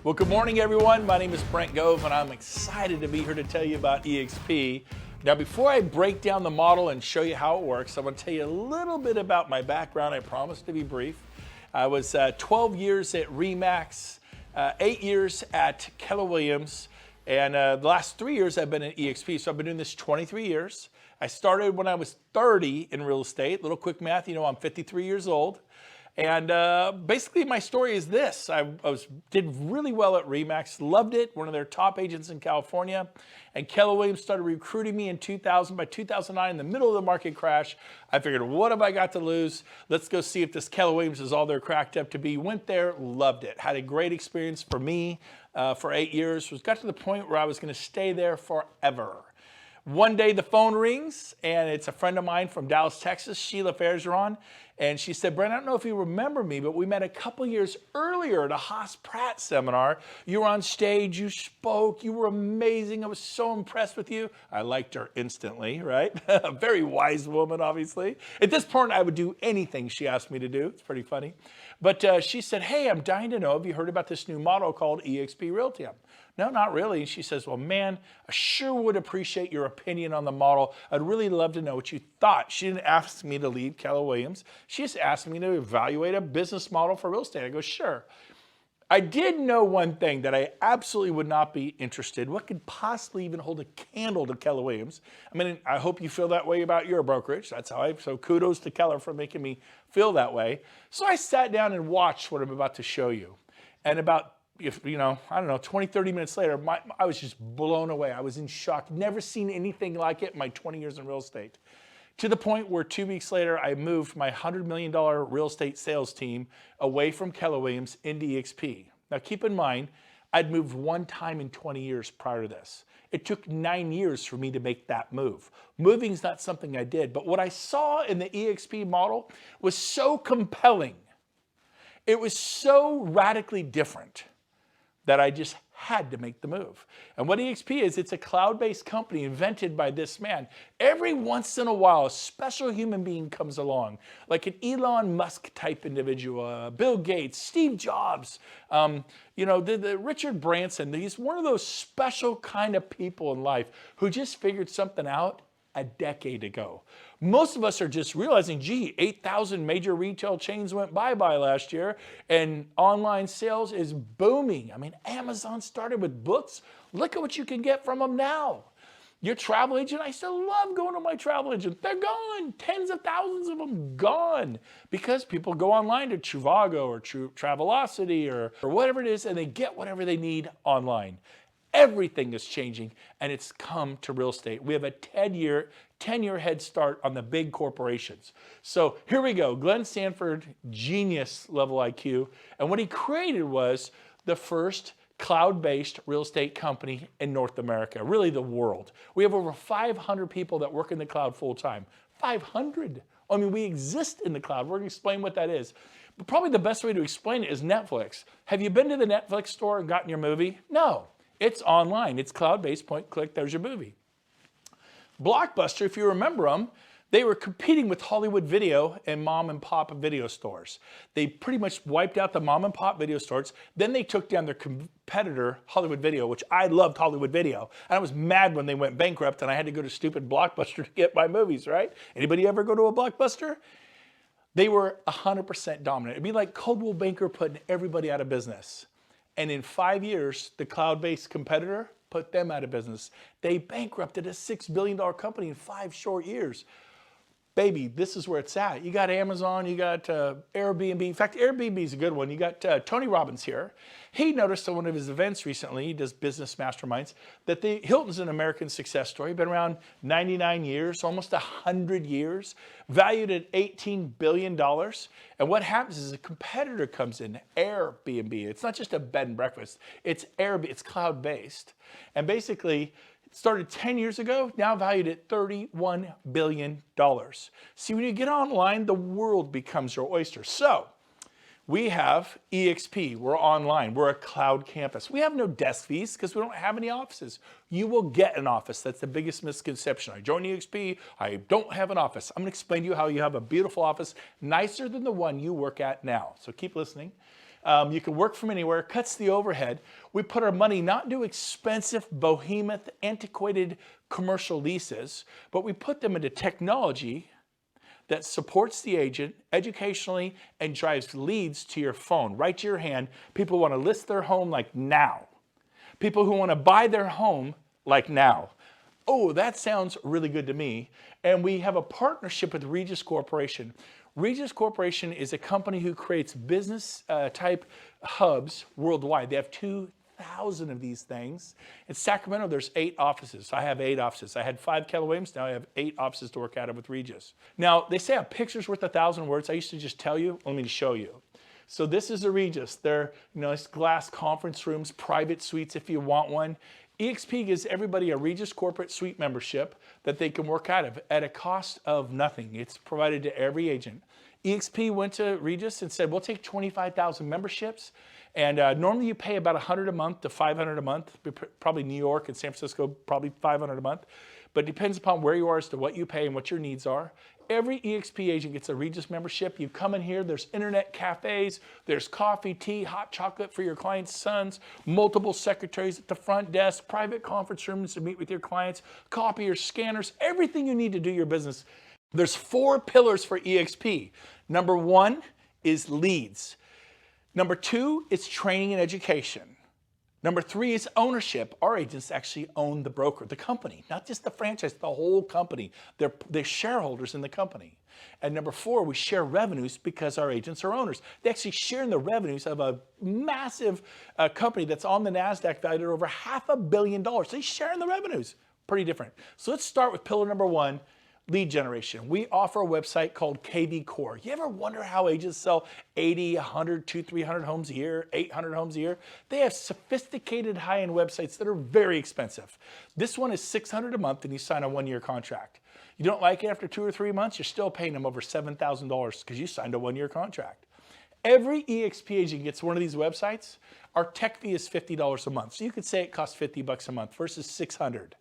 Well, good morning, everyone. My name is Brent Gove, and I'm excited to be here to tell you about eXp. Now, before I break down the model and show you how it works, I'm going to tell you a little bit about my background. I promise to be brief. I was 12 years at RE/MAX, 8 years at Keller Williams, and the last 3 years I've been at eXp. So I've been doing this 23 years. I started when I was 30 in real estate. Little quick math, you know, I'm 53 years old. And basically my story is this. I did really well at RE/MAX, loved it, one of their top agents in California. And Keller Williams started recruiting me in 2000. By 2009, in the middle of the market crash, I figured, what have I got to lose? Let's go see if this Keller Williams is all they're cracked up to be. Went there, loved it. Had a great experience for me for 8 years. Got to the point where I was going to stay there forever. One day the phone rings, and it's a friend of mine from Dallas, Texas, Sheila Fairgeron, and she said, Brent, I don't know if you remember me, but we met a couple years earlier at a Haas Pratt seminar. You were on stage, you spoke, you were amazing. I was so impressed with you. I liked her instantly, right? A very wise woman, obviously. At this point, I would do anything she asked me to do. It's pretty funny. But she said, hey, I'm dying to know, have you heard about this new model called eXp Realty? No, not really. She says, well, man, I sure would appreciate your opinion on the model. I'd really love to know what you thought. She didn't ask me to leave Keller Williams. She just asked me to evaluate a business model for real estate. I go, sure. I did know one thing, that I absolutely would not be interested. What could possibly even hold a candle to Keller Williams? I mean, I hope you feel that way about your brokerage. That's how so kudos to Keller for making me feel that way. So I sat down and watched what I'm about to show you. And about, I don't know, 20, 30 minutes later, I was just blown away. I was in shock. Never seen anything like it in my 20 years in real estate. To the point where 2 weeks later, I moved my $100 million real estate sales team away from Keller Williams into eXp. Now keep in mind, I'd moved one time in 20 years prior to this. It took 9 years for me to make that move. Moving's not something I did, but what I saw in the eXp model was so compelling. It was so radically different that I just had to make the move. And what eXp is, it's a cloud-based company invented by this man. Every once in a while, a special human being comes along, like an Elon Musk type individual, Bill Gates, Steve Jobs, the Richard Branson. He's one of those special kind of people in life who just figured something out a decade ago. Most of us are just realizing, gee, 8,000 major retail chains went bye-bye last year, and online sales is booming. I mean, Amazon started with books. Look at what you can get from them now. Your travel agent, I still love going to my travel agent. They're gone. Tens of thousands of them gone, because people go online to Trivago or Travelocity or whatever it is, and they get whatever they need online. Everything is changing, and it's come to real estate. We have a 10-year head start on the big corporations. So here we go. Glenn Sanford, genius level IQ. And what he created was the first cloud-based real estate company in North America, really the world. We have over 500 people that work in the cloud full-time. 500. I mean, we exist in the cloud. We're going to explain what that is. But probably the best way to explain it is Netflix. Have you been to the Netflix store and gotten your movie? No. It's online. It's cloud-based, point, click, there's your movie. Blockbuster, if you remember them, they were competing with Hollywood Video and mom and pop video stores. They pretty much wiped out the mom and pop video stores. Then they took down their competitor, Hollywood Video, which I loved Hollywood Video. And I was mad when they went bankrupt and I had to go to stupid Blockbuster to get my movies, right? Anybody ever go to a Blockbuster? They were 100% dominant. It'd be like Coldwell Banker putting everybody out of business. And in 5 years, the cloud-based competitor put them out of business. They bankrupted a $6 billion company in 5 short years. Baby, this is where it's at. You got Amazon, you got Airbnb. In fact, Airbnb is a good one. You got Tony Robbins here. He noticed at one of his events recently, he does business masterminds, that the Hilton's an American success story. Been around 99 years, almost 100 years, valued at $18 billion. And what happens is a competitor comes in, Airbnb. It's not just a bed and breakfast. It's Airbnb. It's cloud-based. And basically, started 10 years ago, now valued at $31 billion. See, when you get online, the world becomes your oyster. So we have eXp, we're online, we're a cloud campus. We have no desk fees because we don't have any offices. You will get an office. That's the biggest misconception. I joined eXp, I don't have an office. I'm gonna explain to you how you have a beautiful office, nicer than the one you work at now. So keep listening. You can work from anywhere, cuts the overhead. We put our money not into expensive, behemoth, antiquated commercial leases, but we put them into technology that supports the agent educationally and drives leads to your phone, right to your hand. People want to list their home like now. People who want to buy their home like now. Oh, that sounds really good to me. And we have a partnership with Regus Corporation. Regus Corporation is a company who creates business type hubs worldwide. They have 2,000 of these things. In Sacramento, there's 8 offices. I have 8 offices. I had 5 Keller Williams. Now I have 8 offices to work out of with Regus. Now, they say a picture's worth 1,000 words. I used to just tell you. Let me show you. So this is a Regus. They're nice glass conference rooms, private suites if you want one. eXp gives everybody a Regus corporate suite membership that they can work out of at a cost of nothing. It's provided to every agent. eXp went to Regus and said, we'll take 25,000 memberships. And normally you pay about $100 a month to $500 a month, probably New York and San Francisco, probably $500 a month. But it depends upon where you are as to what you pay and what your needs are. Every eXp agent gets a Regus membership. You come in here, there's internet cafes, there's coffee, tea, hot chocolate for your clients' sons, multiple secretaries at the front desk, private conference rooms to meet with your clients, copiers, scanners, everything you need to do your business. There's 4 pillars for eXp. Number 1 is leads. Number 2 is training and education. Number 3 is ownership. Our agents actually own the broker, the company, not just the franchise, the whole company. They're shareholders in the company. And number 4, we share revenues because our agents are owners. They actually share in the revenues of a massive company that's on the NASDAQ valued at over $500 million. They share in the revenues. Pretty different. So let's start with pillar number 1. Lead generation. We offer a website called KV Core. You ever wonder how agents sell 80, 100, 200, 300 homes a year, 800 homes a year? They have sophisticated high-end websites that are very expensive. This one is $600 a month and you sign a 1-year contract. You don't like it after 2 or 3 months, you're still paying them over $7,000 because you signed a 1-year contract. Every eXp agent gets one of these websites. Our tech fee is $50 a month. So you could say it costs $50 a month versus $600.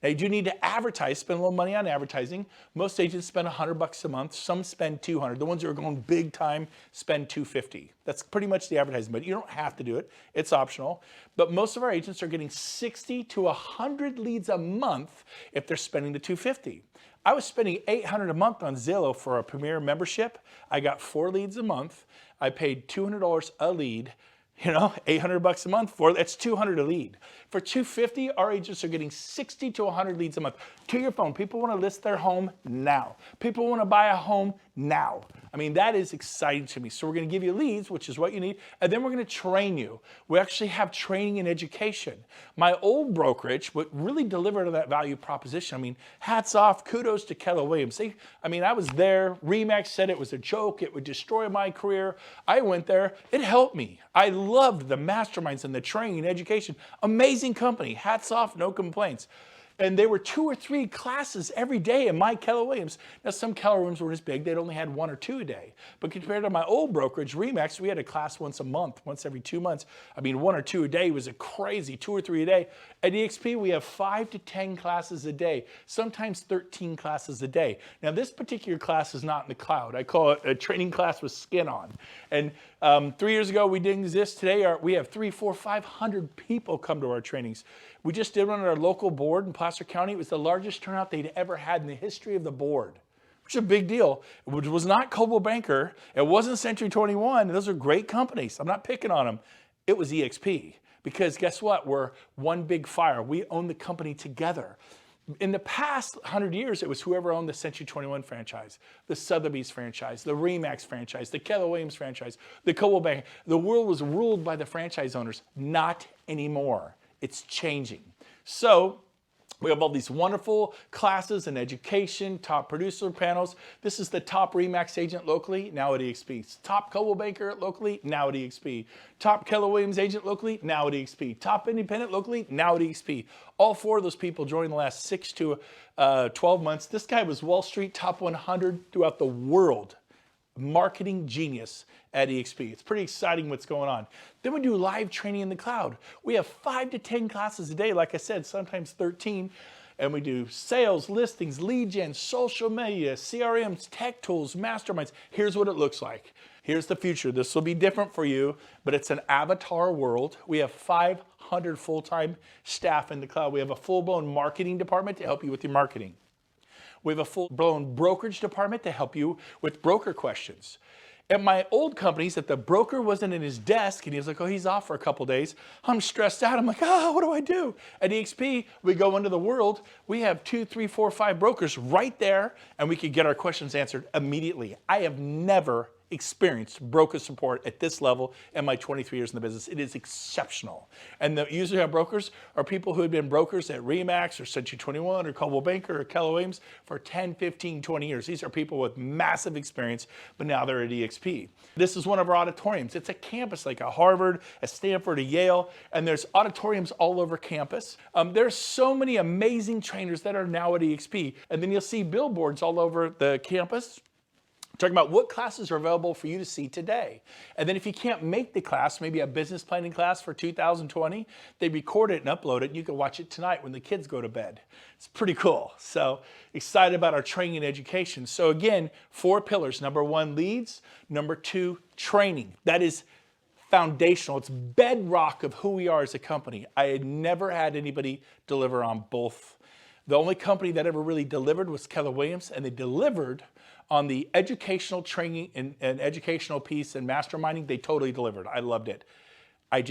Now you do need to advertise, spend a little money on advertising. Most agents spend $100 a month. Some spend $200. The ones who are going big time spend $250. That's pretty much the advertising, but you don't have to do it. It's optional. But most of our agents are getting 60 to 100 leads a month if they're spending the $250. I was spending $800 a month on Zillow for a Premier membership. I got 4 leads a month. I paid $200 a lead. $800 a month that's $200 a lead. For $250, our agents are getting 60 to 100 leads a month to your phone. People want to list their home now. People want to buy a home now. I mean, that is exciting to me. So we're going to give you leads, which is what you need, and then we're going to train you. We actually have training and education. My old brokerage, what really delivered on that value proposition, I mean, hats off, kudos to Keller Williams. I was there. RE/MAX said it was a joke. It would destroy my career. I went there. It helped me. I loved the masterminds and the training and education. Amazing company. Hats off, no complaints. And there were 2 or 3 classes every day in my Keller Williams. Now, some Keller Williams weren't as big. They'd only had 1 or 2 a day. But compared to my old brokerage, RE/MAX, we had a class once a month, once every 2 months. 1 or 2 a day was a crazy, 2 or 3 a day. At eXp, we have 5 to 10 classes a day, sometimes 13 classes a day. Now, this particular class is not in the cloud. I call it a training class with skin on. And 3 years ago, we didn't exist. Today, we have 300, 400, 500 people come to our trainings. We just did one at our local board in Placer County. It was the largest turnout they'd ever had in the history of the board, which is a big deal. It was not Coldwell Banker. It wasn't Century 21. Those are great companies. I'm not picking on them. It was eXp. Because guess what? We're one big fire. We own the company together. In the past 100 years, it was whoever owned the Century 21 franchise, the Sotheby's franchise, the RE/MAX franchise, the Keller Williams franchise, the Coldwell Banker. The world was ruled by the franchise owners. Not anymore. It's changing. So we have all these wonderful classes and education, top producer panels. This is the top RE/MAX agent locally, now at eXp. Top Coldwell Banker locally, now at eXp. Top Keller Williams agent locally, now at eXp. Top independent locally, now at eXp. All 4 of those people joined in the last 6 to 12 months. This guy was Wall Street top 100 throughout the world. Marketing genius at eXp. It's pretty exciting what's going on. Then we do live training in the cloud. We have 5 to 10 classes a day, like I said, sometimes 13. And we do sales, listings, lead gen, social media, CRMs, tech tools, masterminds. Here's what it looks like. Here's the future. This will be different for you, but it's an avatar world. We have 500 full-time staff in the cloud. We have a full-blown marketing department to help you with your marketing. We have a full-blown brokerage department to help you with broker questions. At my old companies, if the broker wasn't in his desk and he was like, oh, he's off for a couple days, I'm stressed out. I'm like, what do I do? At eXp, we go into the world. We have 2, 3, 4, 5 brokers right there, and we can get our questions answered immediately. I have never experienced broker support at this level in my 23 years in the business. It is exceptional. And usually our brokers are people who have been brokers at RE/MAX or Century 21 or Coldwell Banker or Keller Williams for 10, 15, 20 years. These are people with massive experience, but now they're at eXp. This is one of our auditoriums. It's a campus like a Harvard, a Stanford, a Yale, and there's auditoriums all over campus. There's so many amazing trainers that are now at eXp. And then you'll see billboards all over the campus talking about what classes are available for you to see today. And then if you can't make the class, maybe a business planning class for 2020, they record it and upload it, and you can watch it tonight when the kids go to bed. It's pretty cool. So excited about our training and education. So again, 4 pillars. Number 1, leads. Number 2, training. That is foundational. It's bedrock of who we are as a company. I had never had anybody deliver on both. The only company that ever really delivered was Keller Williams, and they delivered on the educational training and educational piece and masterminding. They totally delivered. I loved it. I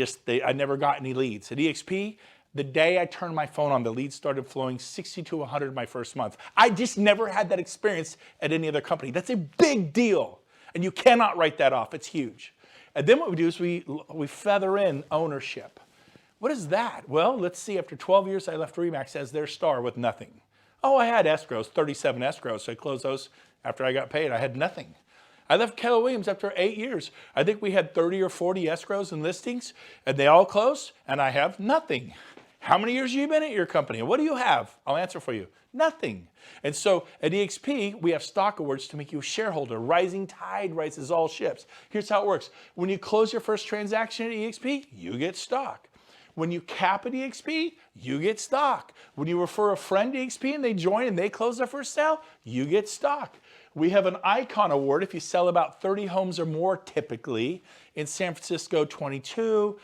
never got any leads. At eXp, the day I turned my phone on, the leads started flowing 60 to 100 my first month. I just never had that experience at any other company. That's a big deal, and you cannot write that off. It's huge. And then what we do is we feather in ownership. What is that? Well, let's see. After 12 years, I left RE/MAX as their star with nothing. Oh, I had escrows, 37 escrows, so I closed those after I got paid. I had nothing. I left Keller Williams after 8 years. I think we had 30 or 40 escrows and listings, and they all closed, and I have nothing. How many years have you been at your company? What do you have? I'll answer for you. Nothing. And so at eXp, we have stock awards to make you a shareholder. Rising tide rises all ships. Here's how it works. When you close your first transaction at eXp, you get stock. When you cap at eXp, you get stock. When you refer a friend to eXp and they join and they close their first sale, you get stock. We have an Icon Award if you sell about 30 homes or more typically. In San Francisco, 22.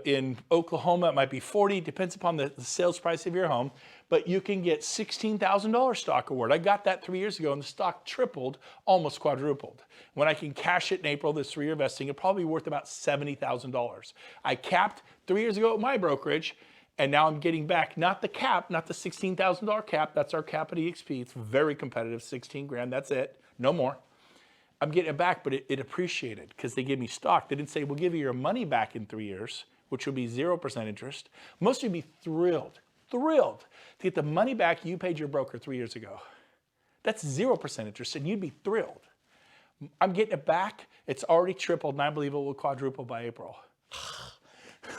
In Oklahoma, it might be 40. Depends upon the sales price of your home. But you can get $16,000 stock award. I got that 3 years ago, and the stock tripled, almost quadrupled. When I can cash it in April, this 3-year vesting, it'll probably be worth about $70,000. I capped 3 years ago at my brokerage, and now I'm getting back, not the cap, not the $16,000 cap. That's our cap at eXp. It's very competitive, 16 grand, that's it, no more. I'm getting it back, but it appreciated because they gave me stock. They didn't say, we'll give you your money back in 3 years, which would be 0% interest. Most of you would be thrilled to get the money back you paid your broker 3 years ago. That's 0% interest, and you'd be thrilled. I'm getting it back. It's already tripled, and I believe it will quadruple by April.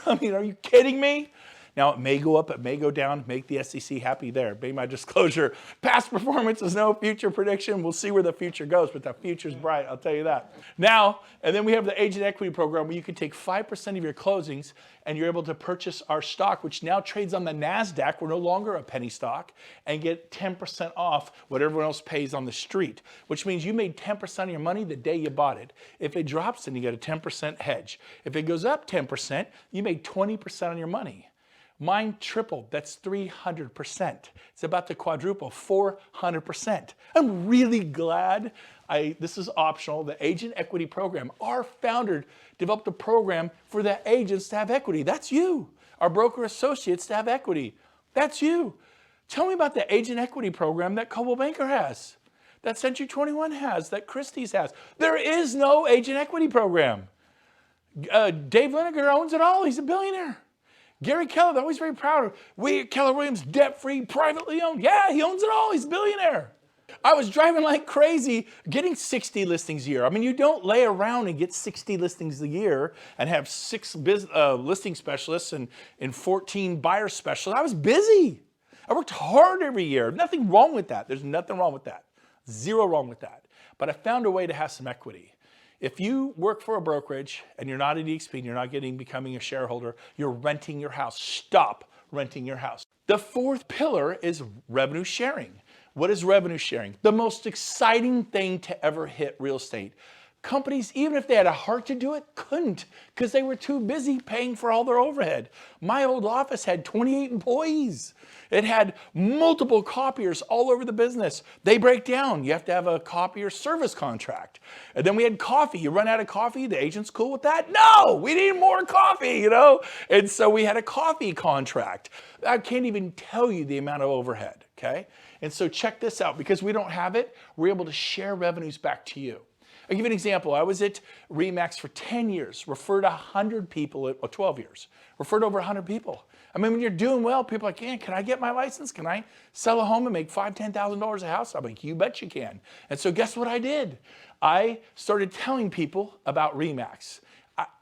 I mean, are you kidding me? Now, it may go up, it may go down, make the SEC happy there. Be my disclosure. Past performance is no future prediction. We'll see where the future goes, but the future's bright, I'll tell you that. Now, and then we have the Agent Equity Program where you can take 5% of your closings and you're able to purchase our stock, which now trades on the NASDAQ. We're no longer a penny stock, and get 10% off what everyone else pays on the street, which means you made 10% of your money the day you bought it. If it drops, then you get a 10% hedge. If it goes up 10%, you made 20% on your money. Mine tripled. That's 300%. It's about to quadruple, 400%. I'm really glad this is optional. The Agent Equity Program. Our founder developed a program for the agents to have equity. That's you. Our broker associates to have equity. That's you. Tell me about the Agent Equity Program that Coldwell Banker has, that Century 21 has, that Christie's has. There is no Agent Equity Program. Dave Liniger owns it all. He's a billionaire. Gary Keller, they're always very proud of. We at Keller Williams, debt-free, privately owned. Yeah, he owns it all. He's a billionaire. I was driving like crazy, getting 60 listings a year. I mean, you don't lay around and get 60 listings a year and have 6 listing specialists and 14 buyer specialists. I was busy. I worked hard every year. Nothing wrong with that. There's nothing wrong with that. Zero wrong with that. But I found a way to have some equity. If you work for a brokerage and you're not at eXp and you're not becoming a shareholder, you're renting your house. Stop renting your house. The 4th pillar is revenue sharing. What is revenue sharing? The most exciting thing to ever hit real estate. Companies, even if they had a heart to do it, couldn't because they were too busy paying for all their overhead. My old office had 28 employees. It had multiple copiers all over the business. They break down. You have to have a copier service contract. And then we had coffee. You run out of coffee, the agent's cool with that? No, we need more coffee, you know? And so we had a coffee contract. I can't even tell you the amount of overhead, okay? And so check this out. Because we don't have it, we're able to share revenues back to you. I'll give you an example. I was at RE/MAX for 10 years, referred 100 people, 12 years, referred over 100 people. I mean, when you're doing well, people are like, can I get my license? Can I sell a home and make $5,000, $10,000 a house? I'm like, you bet you can. And so guess what I did? I started telling people about RE/MAX.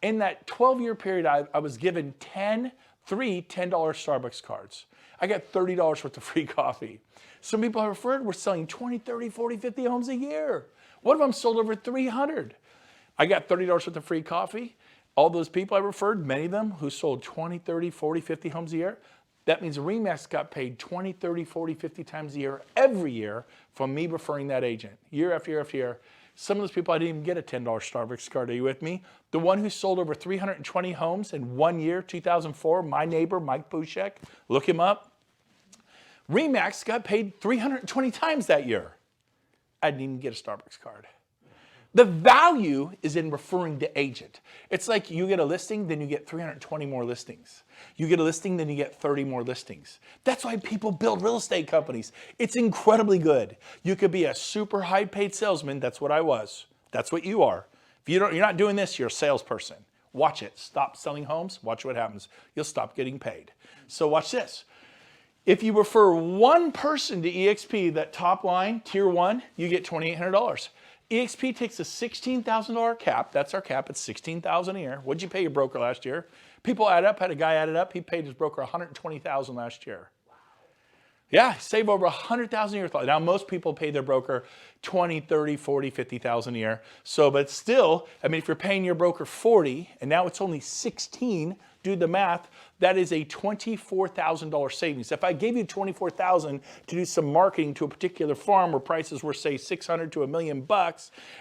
In that 12-year period, I was given three $10 Starbucks cards. I got $30 worth of free coffee. Some people I referred were selling 20, 30, 40, 50 homes a year. One of them sold over 300. I got $30 worth of free coffee. All those people I referred, many of them who sold 20, 30, 40, 50 homes a year, that means RE/MAX got paid 20, 30, 40, 50 times a year, every year, from me referring that agent, year after year after year. Some of those people, I didn't even get a $10 Starbucks card. Are you with me? The one who sold over 320 homes in 1 year, 2004, my neighbor, Mike Pushek, look him up. RE/MAX got paid 320 times that year. I didn't even get a Starbucks card. The value is in referring the agent. It's like you get a listing, then you get 320 more listings. You get a listing, then you get 30 more listings. That's why people build real estate companies. It's incredibly good. You could be a super high paid salesman. That's what I was. That's what you are. If you're not doing this, you're a salesperson. Watch it. Stop selling homes. Watch what happens. You'll stop getting paid. So watch this. If you refer one person to eXp, that top line, tier 1, you get $2,800. eXp takes a $16,000 cap. That's our cap. It's $16,000 a year. What'd you pay your broker last year? People add up. Had a guy added up. He paid his broker $120,000 last year. Wow. Yeah, save over $100,000 a year. Now, most people pay their broker $20,000, $30,000, $40,000, $50,000 a year. So, but still, I mean, if you're paying your broker $40,000 and now it's only $16,000, do the math, that is a $24,000 savings. If I gave you $24,000 to do some marketing to a particular farm where prices were, say, $600,000 to $1 million,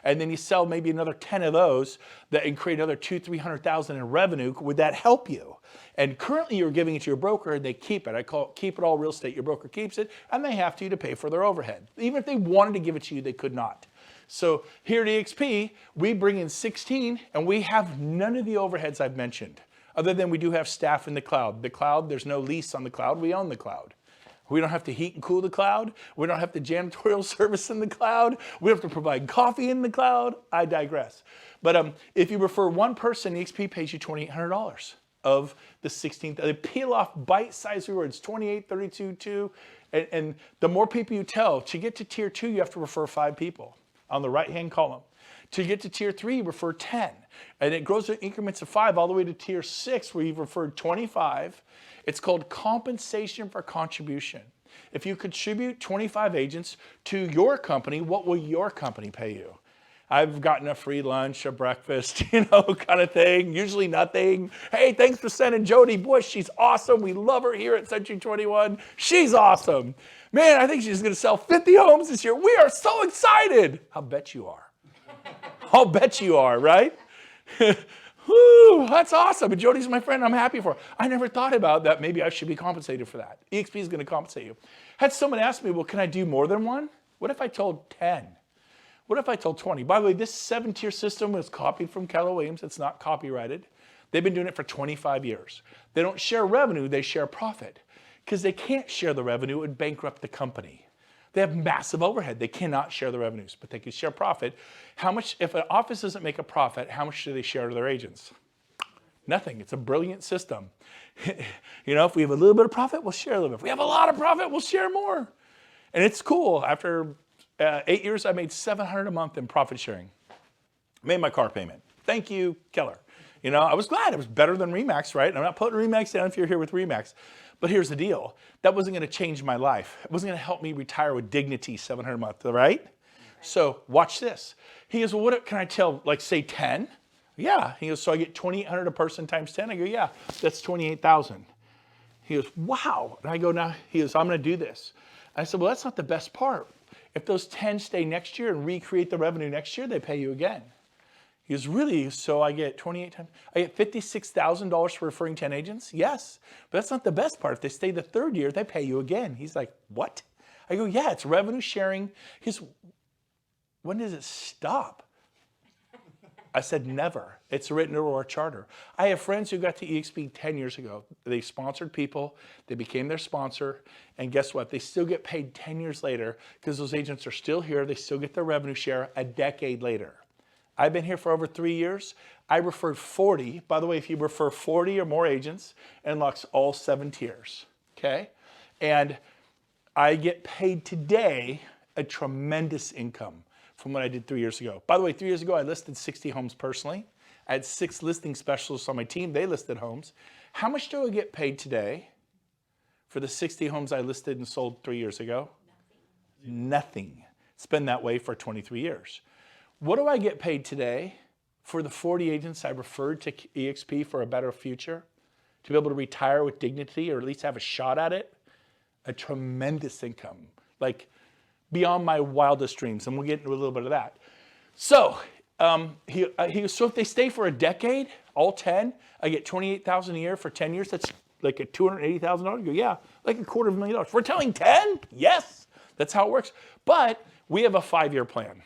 and then you sell maybe another 10 of those and create another $200,000, $300,000 in revenue, would that help you? And currently you're giving it to your broker and they keep it. I call it keep it all real estate. Your broker keeps it and they have to pay for their overhead. Even if they wanted to give it to you, they could not. So here at eXp, we bring in 16 and we have none of the overheads I've mentioned. Other than we do have staff in the cloud. The cloud, there's no lease on the cloud. We own the cloud. We don't have to heat and cool the cloud. We don't have to janitorial service in the cloud. We don't have to provide coffee in the cloud. I digress. But if you refer one person, eXp pays you $2,800 of the 16th. They peel off bite-sized rewards, 28, 32, 2. And the more people you tell, to get to tier 2, you have to refer 5 people on the right-hand column. To get to tier 3, you refer 10. And it grows in increments of 5 all the way to tier 6 where you've referred 25. It's called compensation for contribution. If you contribute 25 agents to your company, what will your company pay you? I've gotten a free lunch, a breakfast, kind of thing. Usually nothing. Hey, thanks for sending Jody Bush. She's awesome. We love her here at Century 21. She's awesome. Man, I think she's going to sell 50 homes this year. We are so excited. I'll bet you are. I'll bet you are, right? Woo, that's awesome. And Jody's my friend. I'm happy for her. I never thought about that. Maybe I should be compensated for that. eXp is going to compensate you. Had someone ask me, well, can I do more than one? What if I told 10? What if I told 20? By the way, this 7-tier system was copied from Keller Williams. It's not copyrighted. They've been doing it for 25 years. They don't share revenue. They share profit. Because they can't share the revenue. It would bankrupt the company. They have massive overhead. They cannot share the revenues, but they can share profit. How much, if an office doesn't make a profit, how much do they share to their agents? Nothing. It's a brilliant system. If we have a little bit of profit, we'll share a little bit. If we have a lot of profit, we'll share more. And it's cool. After 8 years, I made $700 a month in profit sharing. Made my car payment. Thank you, Keller. I was glad. It was better than RE/MAX, right? I'm not putting RE/MAX down if you're here with RE/MAX. But here's the deal. That wasn't going to change my life. It wasn't going to help me retire with dignity, $700 a month, right? So watch this. He goes, well, what can I tell, say 10? Yeah. He goes, so I get $2,800 a person times 10? I go, yeah, that's $28,000. He goes, wow. And I go, now, he goes, I'm going to do this. I said, well, that's not the best part. If those 10 stay next year and recreate the revenue next year, they pay you again. He goes, really? So I get 28 times, I get $56,000 for referring 10 agents? Yes, but that's not the best part. If they stay the third year, they pay you again. He's like, what? I go, yeah, it's revenue sharing. He goes, when does it stop? I said, never. It's written into our charter. I have friends who got to EXP 10 years ago. They sponsored people, they became their sponsor, and guess what? They still get paid 10 years later because those agents are still here. They still get their revenue share a decade later. I've been here for over 3 years. I referred 40. By the way, if you refer 40 or more agents, it unlocks all 7 tiers, okay? And I get paid today a tremendous income from what I did 3 years ago. By the way, 3 years ago, I listed 60 homes personally. I had 6 listing specialists on my team. They listed homes. How much do I get paid today for the 60 homes I listed and sold 3 years ago? Nothing. It's been that way for 23 years. What do I get paid today for the 40 agents I referred to EXP for a better future? To be able to retire with dignity or at least have a shot at it? A tremendous income. Like, beyond my wildest dreams, and we'll get into a little bit of that. So, so if they stay for a decade, all 10, I get $28,000 a year for 10 years. That's like a $280,000. You go, yeah, like $250,000. We're telling 10? Yes, that's how it works. But we have a 5-year plan.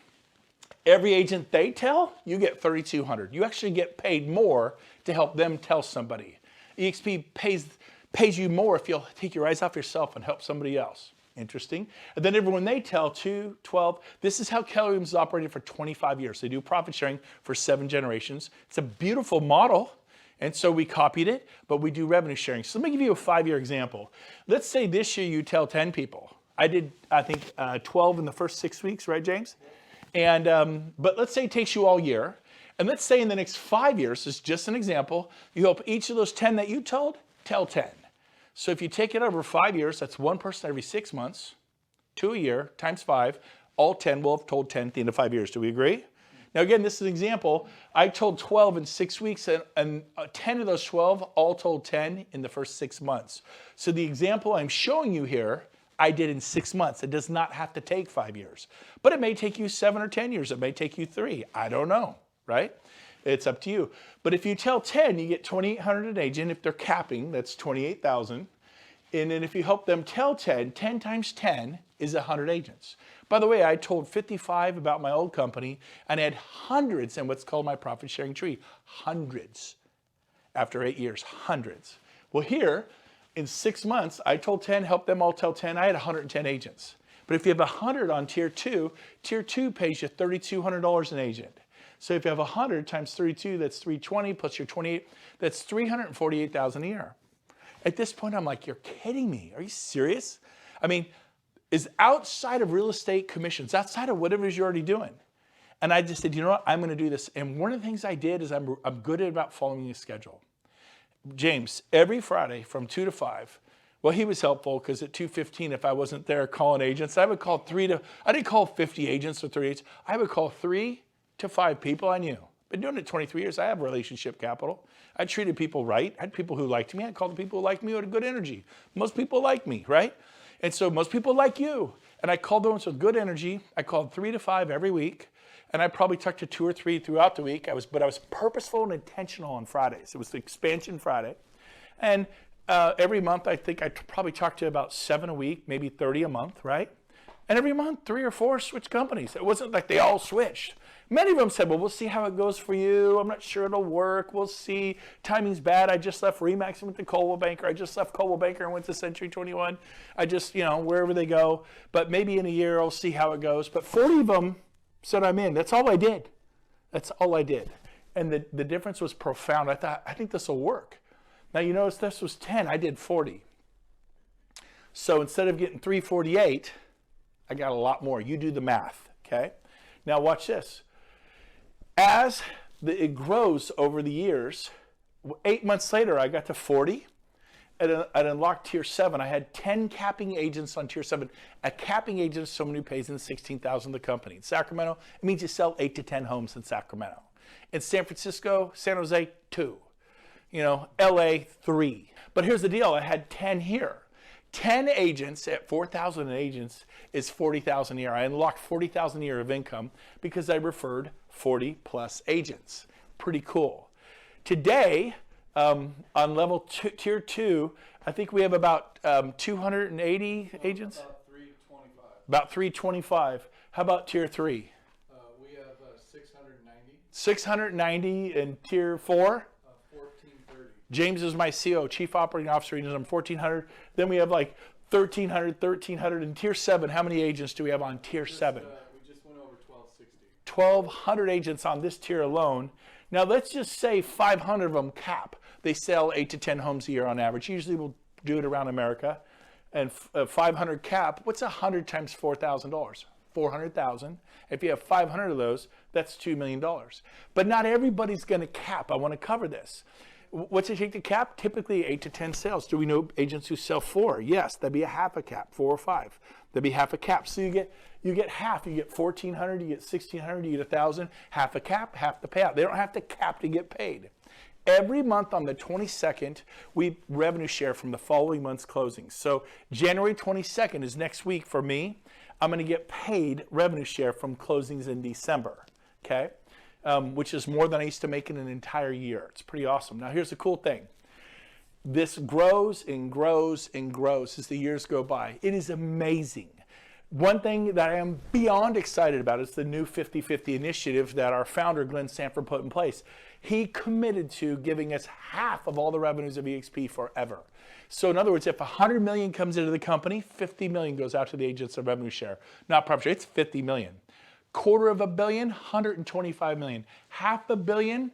Every agent they tell, you get $3,200. You actually get paid more to help them tell somebody. EXP pays you more if you'll take your eyes off yourself and help somebody else. Interesting. And then everyone they tell, 2, 12, this is how Keller Williams has operated for 25 years. They do profit sharing for 7 generations. It's a beautiful model. And so we copied it, but we do revenue sharing. So let me give you a 5-year example. Let's say this year you tell 10 people. I did, I think, 12 in the first 6 weeks, right, James? And, but let's say it takes you all year. And let's say in the next 5 years, this is just an example, you help each of those 10 that you told, tell 10. So if you take it over 5 years, that's 1 person every 6 months, 2 a year, times 5, all 10 will have told 10 at the end of 5 years. Do we agree? Now again, this is an example. I told 12 in 6 weeks, and 10 of those 12 all told 10 in the first 6 months. So the example I'm showing you here, I did in 6 months. It does not have to take 5 years. But it may take you 7 or 10 years. It may take you 3. I don't know, right? It's up to you. But if you tell 10, you get $2,800 an agent. If they're capping, that's $28,000. And then if you help them tell 10, 10 times 10 is 100 agents. By the way, I told 55 about my old company and I had hundreds in what's called my profit sharing tree. Hundreds. After 8 years, hundreds. Well, here, in 6 months, I told 10, helped them all tell 10. I had 110 agents. But if you have 100 on tier 2 pays you $3,200 an agent. So if you have 100 times 32, that's 320 plus your 28, that's $348,000 a year. At this point, I'm like, you're kidding me. Are you serious? I mean, is outside of real estate commissions, outside of whatever it is you're already doing. And I just said, you know what, I'm going to do this. And one of the things I did is I'm good at about following a schedule. James, every Friday from 2 to 5, well, he was helpful because at 2:15, if I wasn't there calling agents, I would call I didn't call 50 agents or 30 agents. I would call 3 to 5 people I knew. Been doing it 23 years. I have relationship capital. I treated people right. I had people who liked me. I called the people who liked me who had good energy. Most people like me, right? And so most people like you. And I called those with good energy. I called 3 to 5 every week. And I probably talked to 2 or 3 throughout the week. But I was purposeful and intentional on Fridays. It was the expansion Friday. And every month, I think I probably talked to about 7 a week, maybe 30 a month, right? And every month, 3 or 4 switched companies. It wasn't like they all switched. Many of them said, well, we'll see how it goes for you. I'm not sure it'll work. We'll see. Timing's bad. I just left Remax and went to Coldwell Banker. I just left Coldwell Banker and went to Century 21. I just, wherever they go. But maybe in a year, I'll see how it goes. But 40 of them said I'm in. That's all I did. That's all I did. And the difference was profound. I think this will work. Now, you notice this was 10. I did 40. So instead of getting 348, I got a lot more. You do the math, okay? Now watch this. As it grows over the years, 8 months later, I got to 40. I'd unlocked tier 7. I had 10 capping agents on tier 7. A capping agent is someone who pays in $16,000 the company. In Sacramento, it means you sell 8 to 10 homes in Sacramento. In San Francisco, San Jose, 2. LA, 3. But here's the deal. I had 10 here. 10 agents at 4,000 agents is $40,000 a year. I unlocked $40,000 a year of income because I referred 40 plus agents. Pretty cool. Today, on level tier 2, I think we have about 280 agents? About 325. About 325. How about tier 3? We have 690. 690 in tier 4? 1430. James is my CO, Chief Operating Officer. He knows I'm 1,400. Then we have like 1,300. In tier 7, how many agents do we have on tier 7? We just went over 1260. 1,200 agents on this tier alone. Now let's just say 500 of them cap. They sell 8 to 10 homes a year on average. Usually we'll do it around America. And 500 cap, what's 100 times $4,000? 400,000. If you have 500 of those, that's $2 million. But not everybody's going to cap. I want to cover this. What's it take to cap? Typically 8 to 10 sales. Do we know agents who sell 4? Yes, that'd be a half a cap, 4 or 5. That'd be half a cap. So you get half. You get 1,400, you get 1,600, you get 1,000. Half a cap, half the payout. They don't have to cap to get paid. Every month on the 22nd, we revenue share from the following month's closings. So January 22nd is next week for me. I'm going to get paid revenue share from closings in December, okay? Which is more than I used to make in an entire year. It's pretty awesome. Now here's the cool thing. This grows and grows and grows as the years go by. It is amazing. One thing that I am beyond excited about is the new 50-50 initiative that our founder, Glenn Sanford, put in place. He committed to giving us half of all the revenues of EXP forever. So in other words, if 100 million comes into the company, 50 million goes out to the agents of revenue share. Not profit share, it's 50 million. $250 million, 125 million. $500 million,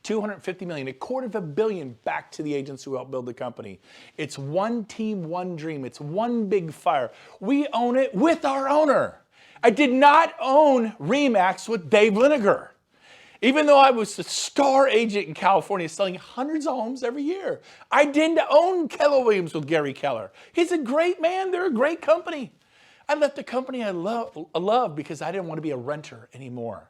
250 million. $250 million back to the agents who helped build the company. It's one team, one dream. It's one big fire. We own it with our owner. I did not own RE/MAX with Dave Liniger. Even though I was a star agent in California selling hundreds of homes every year. I didn't own Keller Williams with Gary Keller. He's a great man. They're a great company. I left the company I love because I didn't want to be a renter anymore.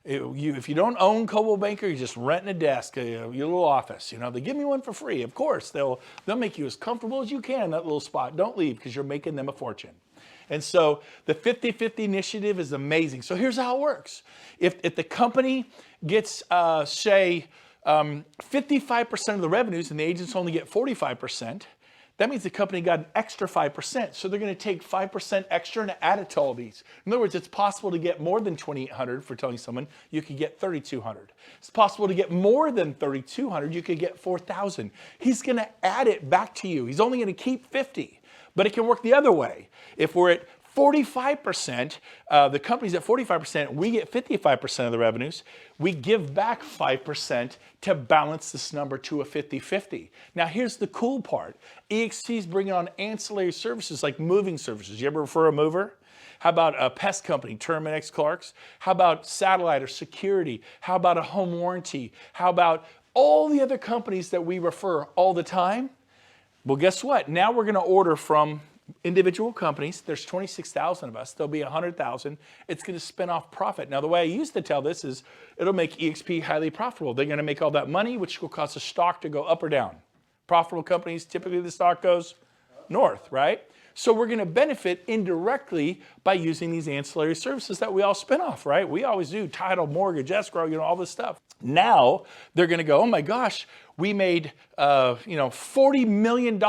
If you don't own Coldwell Banker, you're just renting a desk, your little office. You know, they give me one for free. Of course, they'll make you as comfortable as you can in that little spot. Don't leave because you're making them a fortune. And so the 50-50 initiative is amazing. So here's how it works. If the company gets, say, 55% of the revenues and the agents only get 45%, that means the company got an extra 5%. So they're going to take 5% extra and add it to all these. In other words, it's possible to get more than 2,800 for telling someone you could get 3,200. It's possible to get more than 3,200. You could get 4,000. He's going to add it back to you. He's only going to keep 50. But it can work the other way. If we're at 45%, the company's at 45%, we get 55% of the revenues, we give back 5% to balance this number to a 50-50. Now here's the cool part. EXP is bringing on ancillary services like moving services. You ever refer a mover? How about a pest company, Terminix Clarks? How about satellite or security? How about a home warranty? How about all the other companies that we refer all the time? Well, guess what? Now we're going to order from individual companies. There's 26,000 of us. There'll be 100,000. It's going to spin off profit. Now, the way I used to tell this is it'll make EXP highly profitable. They're going to make all that money, which will cause the stock to go up or down. Profitable companies, typically the stock goes north, right? So we're going to benefit indirectly by using these ancillary services that we all spin off, right? We always do title, mortgage, escrow, all this stuff. Now they're going to go, oh my gosh, we made $40 million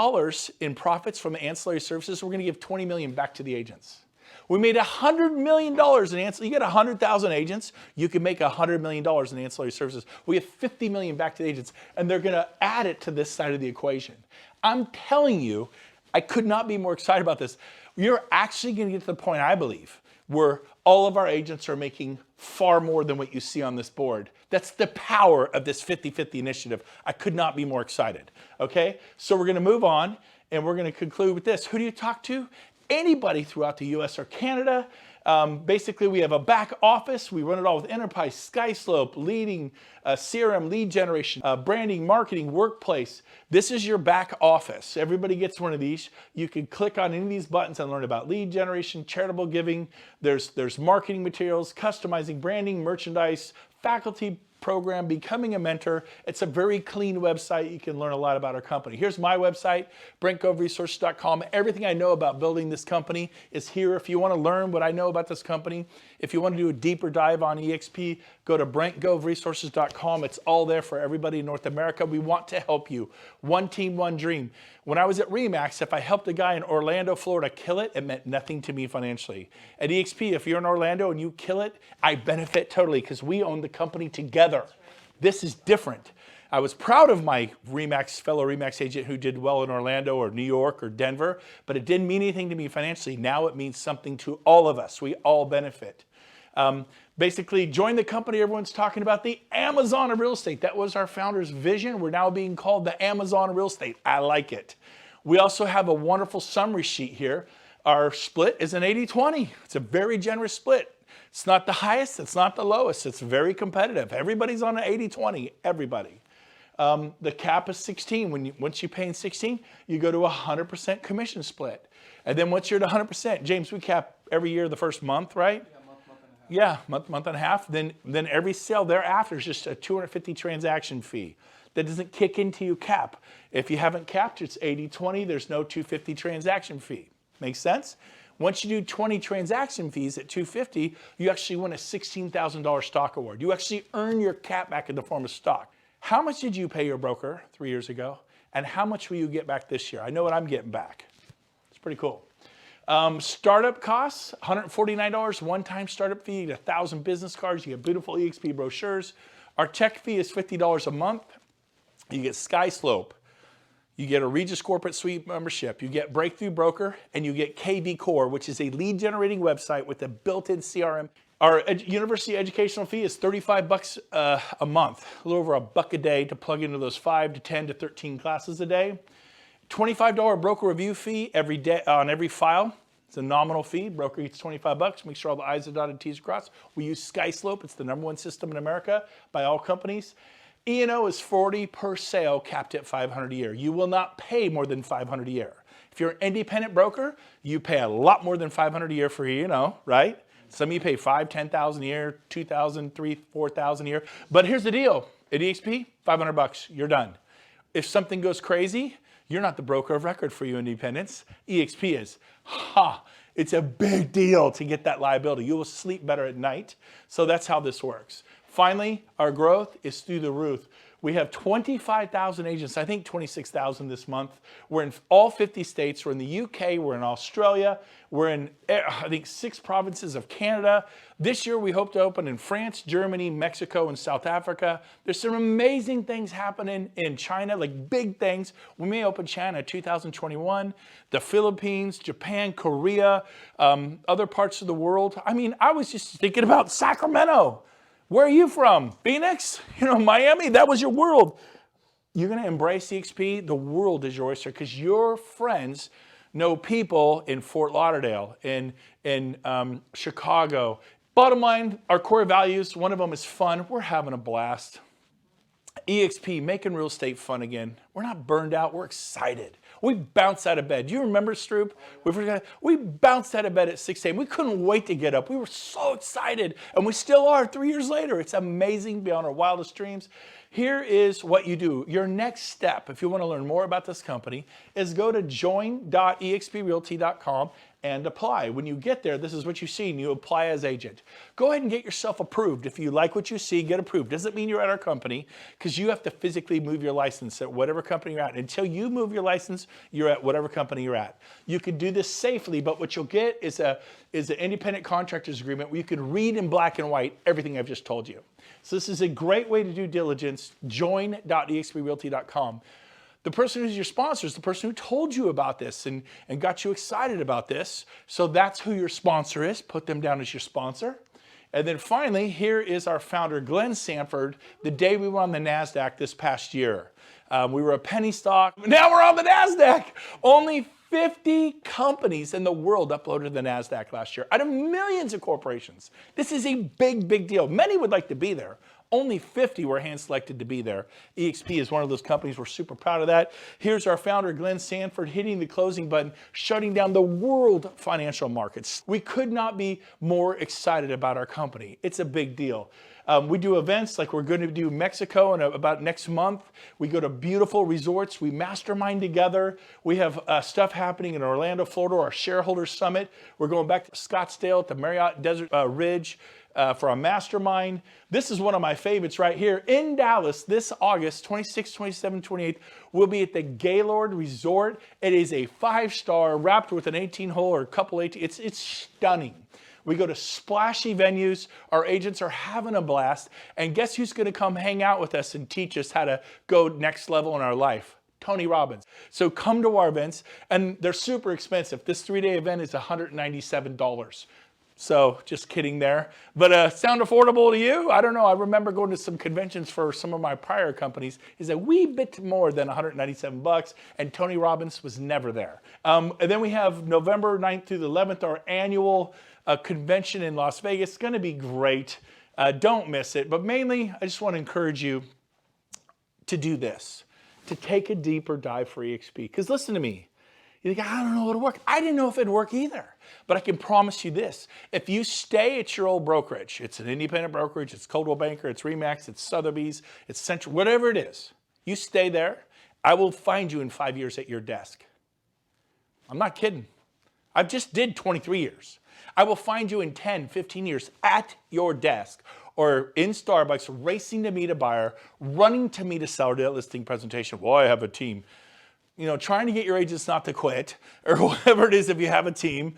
in profits from ancillary services. We're going to give $20 million back to the agents. We made $100 million in ancillary. You get 100,000 agents, you can make $100 million in ancillary services. We give $50 million back to the agents, and they're going to add it to this side of the equation. I'm telling you, I could not be more excited about this. You're actually going to get to the point, I believe, where all of our agents are making far more than what you see on this board. That's the power of this 50-50 initiative. I could not be more excited. Okay, so we're going to move on, and we're going to conclude with this. Who do you talk to? Anybody throughout the US or Canada. Basically, we have a back office. We run it all with Enterprise, SkySlope, leading CRM, lead generation, branding, marketing, workplace. This is your back office. Everybody gets one of these. You can click on any of these buttons and learn about lead generation, charitable giving. There's marketing materials, customizing, branding, merchandise, faculty program, Becoming a Mentor. It's a very clean website. You can learn a lot about our company. Here's my website, BrentGoveResources.com. Everything I know about building this company is here. If you want to learn what I know about this company, if you want to do a deeper dive on EXP, go to BrentGoveResources.com. It's all there for everybody in North America. We want to help you. One team, one dream. When I was at RE/MAX, if I helped a guy in Orlando, Florida kill it, it meant nothing to me financially. At EXP, if you're in Orlando and you kill it, I benefit totally because we own the company together. This is different. I was proud of my fellow RE/MAX agent who did well in Orlando or New York or Denver, but it didn't mean anything to me financially. Now it means something to all of us. We all benefit. Basically, join the company everyone's talking about, the Amazon of real estate. That was our founder's vision. We're now being called the Amazon of real estate. I like it. We also have a wonderful summary sheet here. Our split is an 80-20. It's a very generous split. It's not the highest, it's not the lowest. It's very competitive. Everybody's on an 80-20, everybody. The cap is 16. Once you pay in 16, you go to a 100% commission split. And then once you're at 100%, James, we cap every year the first month, right? Yeah, month and a half. Then every sale thereafter is just a 250 transaction fee. That doesn't kick into your cap. If you haven't capped, it's 80-20. There's no 250 transaction fee. Makes sense? Once you do 20 transaction fees at 250, you actually win a $16,000 stock award. You actually earn your cap back in the form of stock. How much did you pay your broker 3 years ago? And how much will you get back this year? I know what I'm getting back. It's pretty cool. Startup costs, $149, one-time startup fee, you get 1,000 business cards, you get beautiful EXP brochures. Our tech fee is $50 a month. You get SkySlope. You get a Regis Corporate Suite membership. You get Breakthrough Broker, and you get KV Core, which is a lead-generating website with a built-in CRM. Our university educational fee is $35 a month, a little over $1 a day to plug into those 5 to 10 to 13 classes a day. $25 broker review fee every day on every file. It's a nominal fee. Broker gets $25. Make sure all the I's are dotted, T's are crossed. We use SkySlope. It's the #1 system in America by all companies. E&O is $40 per sale, capped at $500 a year. You will not pay more than $500 a year. If you're an independent broker, you pay a lot more than $500 a year for E&O, right? Some of you pay $5,000, $10,000 a year, $2,000, $3,000, $4,000 a year. But here's the deal. At EXP, $500, you're done. If something goes crazy, you're not the broker of record for you independents. EXP is. It's a big deal to get that liability. You will sleep better at night. So that's how this works. Finally, our growth is through the roof. We have 25,000 agents, I think 26,000 this month. We're in all 50 states. We're in the UK, we're in Australia, we're in, I think, 6 provinces of Canada. This year we hope to open in France, Germany, Mexico, and South Africa. There's some amazing things happening in China, like big things. We may open China 2021, the Philippines, Japan, Korea, other parts of the world. I mean, I was just thinking about Sacramento. Where are you from? Phoenix? Miami? That was your world. You're going to embrace EXP. The world is your oyster because your friends know people in Fort Lauderdale, in Chicago. Bottom line, our core values, one of them is fun. We're having a blast. EXP, making real estate fun again. We're not burned out. We're excited. We bounced out of bed. Do you remember, Stroop? We bounced out of bed at 6 a.m. We couldn't wait to get up. We were so excited, and we still are 3 years later. It's amazing beyond our wildest dreams. Here is what you do. Your next step, if you want to learn more about this company, is go to join.exprealty.com and apply. When you get there, this is what you see, and you apply as agent. Go ahead and get yourself approved. If you like what you see, get approved. Doesn't mean you're at our company, because you have to physically move your license at whatever company you're at. Until you move your license, you're at whatever company you're at. You can do this safely, but what you'll get is an independent contractor's agreement where you can read in black and white everything I've just told you. So this is a great way to do diligence. Join.exprealty.com. The person who's your sponsor is the person who told you about this and got you excited about this. So that's who your sponsor is. Put them down as your sponsor. And then finally, here is our founder, Glenn Sanford, the day we were on the NASDAQ this past year. We were a penny stock. Now we're on the NASDAQ. Only 50 companies in the world uploaded to the NASDAQ last year out of millions of corporations. This is a big, big deal. Many would like to be there. Only 50 were hand-selected to be there. eXp is one of those companies. We're super proud of that. Here's our founder, Glenn Sanford, hitting the closing button, shutting down the world financial markets. We could not be more excited about our company. It's a big deal. We do events like we're going to do Mexico in about next month. We go to beautiful resorts. We mastermind together. We have stuff happening in Orlando, Florida, our shareholder summit. We're going back to Scottsdale at the Marriott Desert Ridge for a mastermind. This is one of my favorites right here. In Dallas this August 26, 27, 28, we'll be at the Gaylord Resort. It is a 5-star wrapped with an 18-hole or a couple 18. It's stunning. We go to splashy venues. Our agents are having a blast. And guess who's going to come hang out with us and teach us how to go next level in our life? Tony Robbins. So come to our events, and they're super expensive. This 3-day event is $197. So just kidding there. But sound affordable to you? I don't know. I remember going to some conventions for some of my prior companies. It's a wee bit more than $197, and Tony Robbins was never there. And then we have November 9th through the 11th, our annual convention in Las Vegas. It's going to be great. Don't miss it. But mainly, I just want to encourage you to do this, to take a deeper dive for eXp. Because listen to me. You think, I don't know it'll work. I didn't know if it'd work either. But I can promise you this. If you stay at your old brokerage, it's an independent brokerage, it's Coldwell Banker, it's RE/MAX, it's Sotheby's, it's Central, whatever it is, you stay there, I will find you in 5 years at your desk. I'm not kidding. I just did 23 years. I will find you in 10, 15 years at your desk or in Starbucks, racing to meet a buyer, running to meet a seller to that listing presentation. Well, I have a team. You know, trying to get your agents not to quit or whatever it is if you have a team.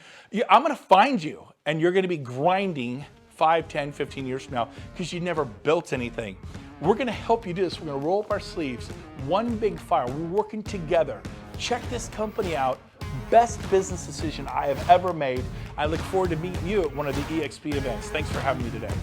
I'm going to find you, and you're going to be grinding 5, 10, 15 years from now because you never built anything. We're going to help you do this. We're going to roll up our sleeves. One big fire. We're working together. Check this company out. Best business decision I have ever made. I look forward to meeting you at one of the eXp events. Thanks for having me today.